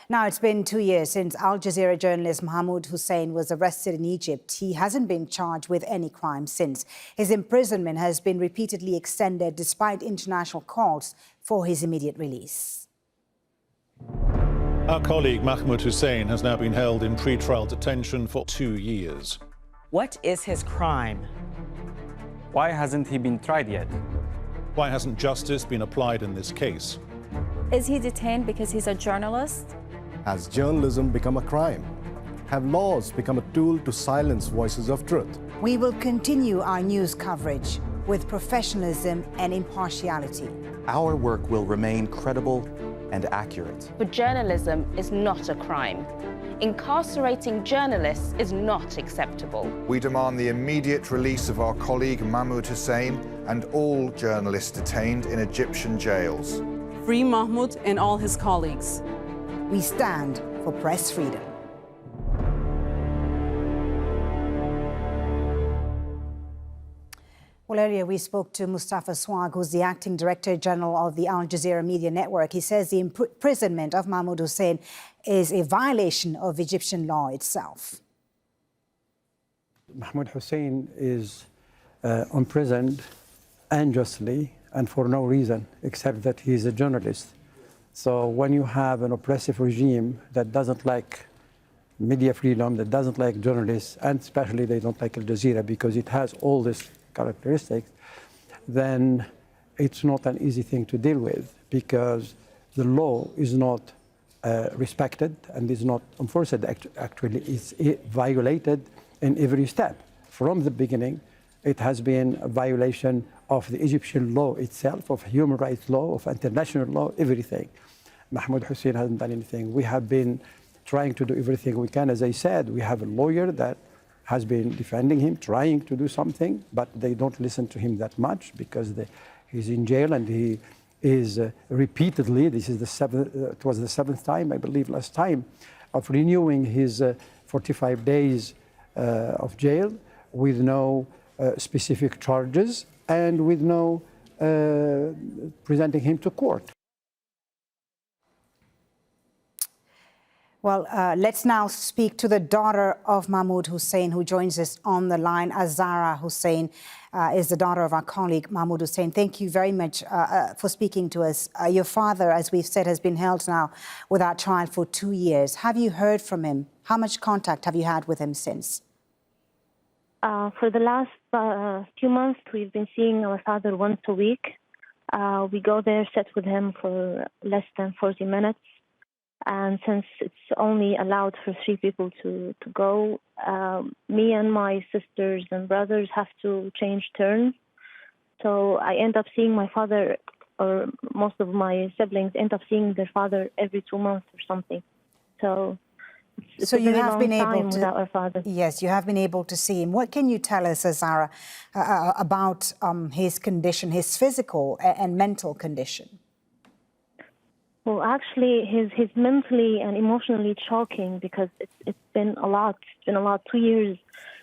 Now, it's been 2 years since Al Jazeera journalist Mahmoud Hussein was arrested in Egypt. He hasn't been charged with any crime since. His imprisonment has been repeatedly extended despite international calls for his immediate release. Our colleague Mahmoud Hussein has now been held in pre-trial detention for 2 years. What is his crime? Why hasn't he been tried yet? Why hasn't justice been applied in this case? Is he detained because he's a journalist? Has journalism become a crime? Have laws become a tool to silence voices of truth? We will continue our news coverage with professionalism and impartiality. Our work will remain credible and accurate. But journalism is not a crime. Incarcerating journalists is not acceptable. We demand the immediate release of our colleague Mahmoud Hussein and all journalists detained in Egyptian jails. Free Mahmoud and all his colleagues. We stand for press freedom. Well, earlier we spoke to Mustafa Swag, who's the acting director general of the Al Jazeera Media Network. He says the imprisonment of Mahmoud Hussein is a violation of Egyptian law itself. Mahmoud Hussein is imprisoned unjustly and for no reason except that he's a journalist. So when you have an oppressive regime that doesn't like media freedom, that doesn't like journalists, and especially they don't like Al Jazeera because it has all these characteristics, then it's not an easy thing to deal with because the law is not respected and is not enforced. Actually, it's violated in every step. From the beginning, it has been a violation of the Egyptian law itself, of human rights law, of international law, everything. Mahmoud Hussein hasn't done anything. We have been trying to do everything we can. As I said, we have a lawyer that has been defending him, trying to do something, but they don't listen to him that much because he's in jail and he is repeatedly, this is it was the 7th time, I believe, last time, of renewing his 45 days of jail with no specific charges and with no presenting him to court. Well, let's now speak to the daughter of Mahmoud Hussein, who joins us on the line. Az-Zahraa Hussein is the daughter of our colleague Mahmoud Hussein. Thank you very much for speaking to us. Your father, as we've said, has been held now without trial for 2 years. Have you heard from him? How much contact have you had with him since? For the last few months, we've been seeing our father once a week. We go there, sit with him for less than 40 minutes. And since it's only allowed for 3 people to go, me and my sisters and brothers have to change turns. So I end up seeing my father, or most of my siblings end up seeing their father every 2 months or something. So it's so a you very have long been able time to, without our father. Yes, you have been able to see him. What can you tell us, Az-Zahraa, about his condition, his physical and mental condition? Well, actually, he's mentally and emotionally choking because it's been a lot. It's been a lot. 2 years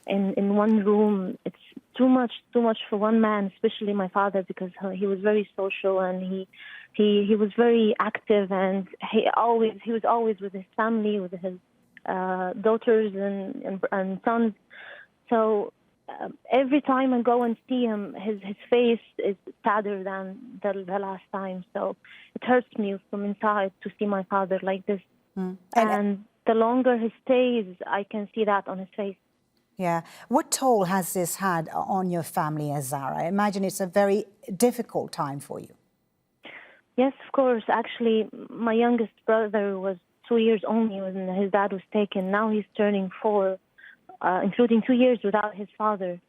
in one room. It's too much for one man, especially my father, because he was very social and he was very active, and he was always with his family, with his daughters and sons. So every time I go and see him, his face is sadder than the last time. So it hurts me from inside to see my father like this. And the longer he stays, I can see that on his face. Yeah. What toll has this had on your family, Az-Zahraa? I imagine it's a very difficult time for you. Yes, of course. Actually, my youngest brother was 2 years only when his dad was taken. Now he's turning 4. Including 2 years without his father.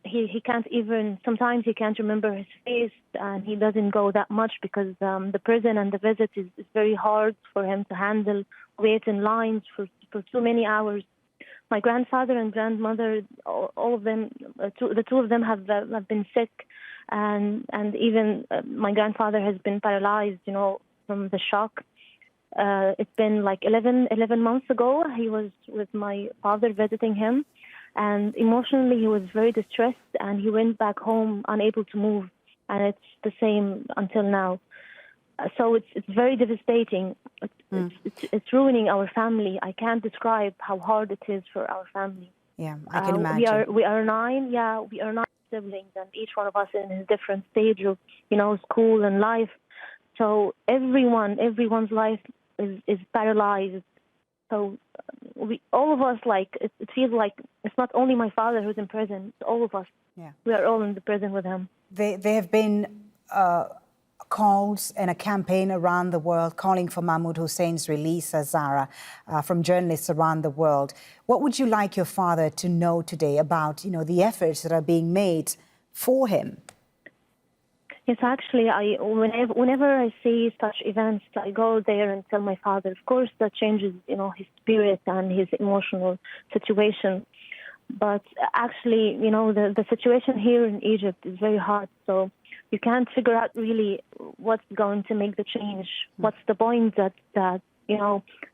He can't even, sometimes he can't remember his face, and he doesn't go that much because the prison and the visit is very hard for him to handle, wait in lines for too many hours. My grandfather and grandmother, all of them, the two of them have been sick, and even my grandfather has been paralyzed, from the shock. It's been like 11 months ago. He was with my father visiting him, and emotionally he was very distressed, and he went back home unable to move, and it's the same until now. So it's very devastating. It's ruining our family. I can't describe how hard it is for our family. Yeah, I can imagine. We are 9. Yeah, we are 9 siblings, and each one of us in a different stage of, school and life. So everyone's life is paralyzed. So all of us, it feels like it's not only my father who's in prison. It's all of us. Yeah, we are all in the prison with him. There have been calls and a campaign around the world calling for Mahmoud Hussein's release, Az-Zahraa, from journalists around the world. What would you like your father to know today about, the efforts that are being made for him? Yes, actually, whenever I see such events, I go there and tell my father. Of course, that changes, his spirit and his emotional situation. But actually, the situation here in Egypt is very hard. So you can't figure out really what's going to make the change. What's the point that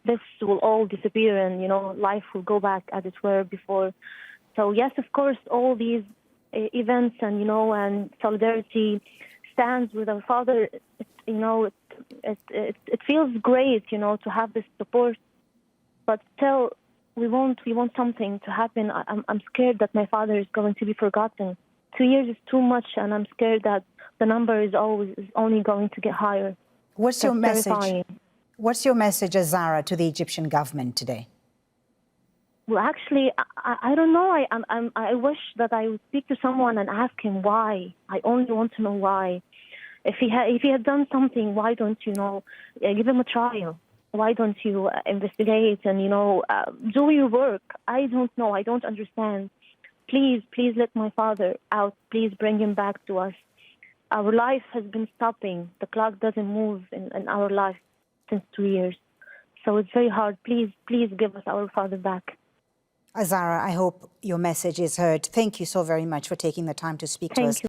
this will all disappear and, life will go back as it were before. So yes, of course, all these events and, and solidarity stands with our father. It feels great, to have this support. But still, we want something to happen. I'm scared that my father is going to be forgotten. 2 years is too much, and I'm scared that the number is only going to get higher. What's your message? Terrifying. What's your message, Az-Zahraa, to the Egyptian government today? Well, actually, I don't know. I wish that I would speak to someone and ask him why. I only want to know why. If he had done something, why don't give him a trial? Why don't you investigate and, do your work? I don't know. I don't understand. Please let my father out. Please bring him back to us. Our life has been stopping. The clock doesn't move in our life since 2 years. So it's very hard. Please give us our father back. Az-Zahraa, I hope your message is heard. Thank you so very much for taking the time to speak to us.